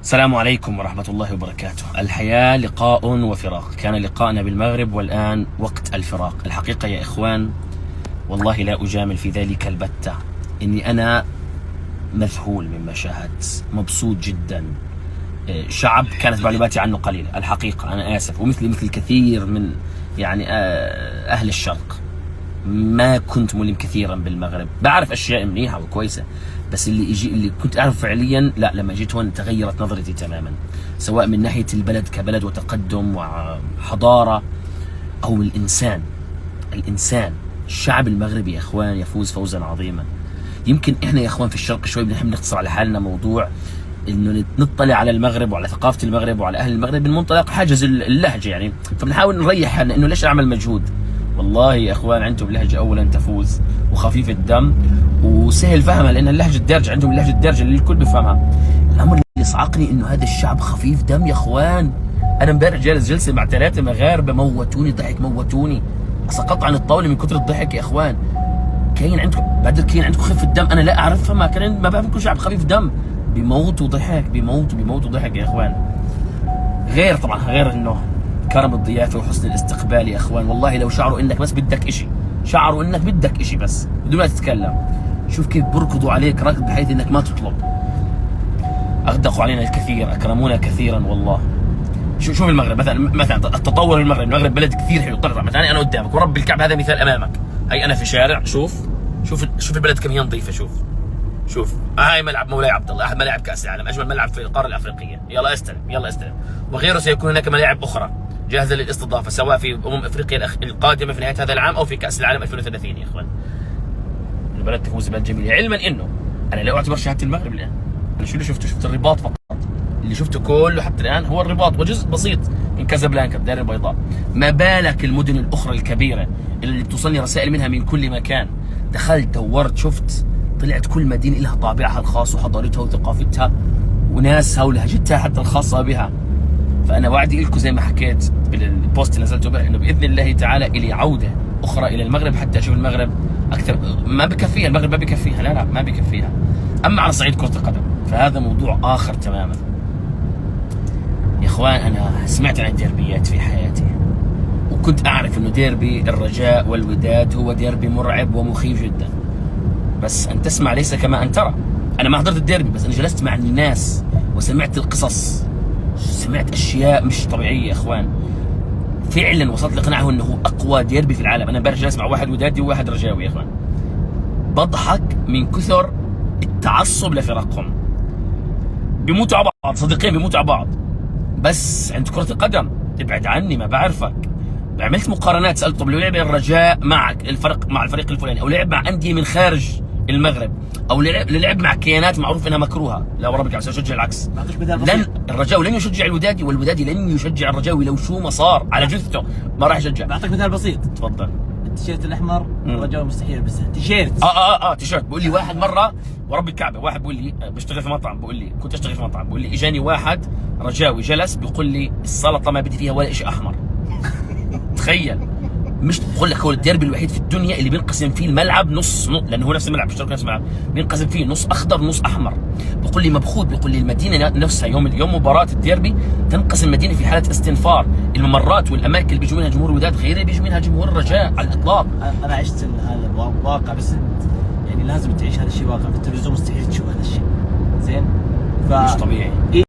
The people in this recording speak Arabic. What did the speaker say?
السلام عليكم ورحمة الله وبركاته. الحياة لقاء وفراق، كان لقاءنا بالمغرب والآن وقت الفراق. الحقيقة يا إخوان والله لا أجامل في ذلك البتة، إني أنا مذهول مما شاهدت، مبسوط جدا. شعب كانت معلوماتي عنه قليلة الحقيقة، أنا آسف، ومثلي مثل كثير من أهل الشرق ما كنت ملم كثيرا بالمغرب، بعرف أشياء منيحة وكويسة، بس اللي كنت أعرف فعليا لا، لما جيت هون تغيرت نظرتي تماما، سواء من ناحية البلد كبلد وتقدم وحضارة أو الإنسان. الشعب المغربي يا إخوان يفوز فوزا عظيما. يمكن إحنا يا إخوان في الشرق شوي بنحب نقتصر على حالنا موضوع إنه نطلع على المغرب وعلى ثقافة المغرب وعلى أهل المغرب من منطلق حاجز اللهجة، يعني فبنحاول نريح حالنا إنه ليش أعمل مجهود. والله يا اخوان عندهم لهجه اولا تفوز وخفيف الدم وسهل فهمها، لان اللهجه الدارجه عندهم اللهجه الدارجه اللي الكل بيفهمها. الامر اللي يصعقني انه هذا الشعب خفيف دم يا اخوان. انا امبارح جالس جلسه مع 3 مغاربه موتوني ضحك، موتوني، سقطت عن الطاوله من كثر الضحك يا اخوان. كاين عندكم خفه دم انا لا اعرفها، ما بعرفكم شعب خفيف دم، بيموتوا ضحك، بيموتوا ضحك يا اخوان. غير انه كرم الضيافه وحسن الاستقبال يا اخوان. والله لو شعروا انك بس بدك اشي بس بدون ما تتكلم، شوف كيف بركضوا عليك ركض بحيث انك ما تطلب. اغدقوا علينا الكثير، اكرمونا كثيرا والله. شوف المغرب مثلا التطور، المغرب بلد كثير حلو. طلع مثلا انا قدامك ورب الكعبه هذا مثال امامك، هي انا في شارع، شوف البلد كم هي نظيفه. شوف هاي ملعب مولاي عبد الله، احد ملاعب كاس العالم، اجمل ملعب في القاره الافريقيه. يلا استلم. وغيره سيكون هناك ملاعب اخرى جاهزه للاستضافه، سواء في افريقيا القادمه في نهايه هذا العام او في كاس العالم 2030 يا اخوان. البلد تفوز بلد جميله، علما انه انا لا اعتبر شهاده المغرب الان. انا شو اللي شفت الرباط فقط، اللي شفته كله حتى الان هو الرباط وجزء بسيط من كازابلانكا الدار البيضاء. ما بالك المدن الاخرى الكبيره اللي بتوصلني رسائل منها من كل مكان. دخلت دورت شفت، طلعت كل مدينه لها طابعها الخاص وحضارتها وثقافتها وناسها ولهجتها حتى الخاصه بها. فانا وعدي لكم زي ما حكيت بالبوست اللي نزلته به، انه باذن الله تعالى الي عوده اخرى الى المغرب حتى اشوف المغرب اكثر. ما بكفيها المغرب، ما بكفيها، لا ما بكفيها. اما على صعيد كره القدم فهذا موضوع اخر تماما يا اخوان. انا سمعت عن الديربيات في حياتي، وكنت اعرف انه ديربي الرجاء والوداد هو ديربي مرعب ومخيف جدا، بس ان تسمع ليس كما ان ترى. انا ما حضرت الديربي، بس انا جلست مع الناس وسمعت القصص، سمعت اشياء مش طبيعيه يا اخوان. فعلا وصلت لقناعه انه هو اقوى ديربي في العالم. انا امبارح جالس مع واحد ودادي وواحد رجاوي يا اخوان، بضحك من كثر التعصب لفرقهم. بيموتوا على بعض، صديقين بيموتوا على بعض، بس عند كره القدم ابعد عني، ما بعرفك. عملت مقارنات، سالت طب لو لعب الرجاء معك الفرق مع الفريق الفلاني، او لعب مع انديه من خارج المغرب، او لعب مع كيانات معروف انها مكروهه، لا وربك سأشجع العكس. الرجاوي لن يشجع الودادي، والودادي لن يشجع الرجاوي لو شو ما صار على جثته، ما راح يشجع. بعطيك مثال بسيط. تفضل. التيشيرت الاحمر الرجاوي مستحيل يلبسه. تيشيرت تيشيرت. بقول لي واحد مره ورب الكعبه، واحد بقول لي بشتغل في مطعم، كنت اشتغل في مطعم، بقول لي اجاني واحد رجاوي جلس بيقول لي السلطه ما بدي فيها ولا شيء احمر. تخيل. مش بقول لك هو الديربي الوحيد في الدنيا اللي بينقسم فيه الملعب نص، لانه هو نفس الملعب، بيشتركوا نفس الملعب، بينقسم فيه نص اخضر نص احمر. بقول لي مبخوت، بقول لي المدينه نفسها يوم مباراه الديربي تنقسم المدينه في حاله استنفار. الممرات والاماكن اللي بيجوا منها جمهور الوداد غير اللي بيجوا منها جمهور الرجاء على الاطلاق. انا عشت هذا الواقع، بس يعني لازم تعيش هذا الشيء واقع. في التلفزيون مستحيل تشوف هذا الشيء، زين؟ مش طبيعي.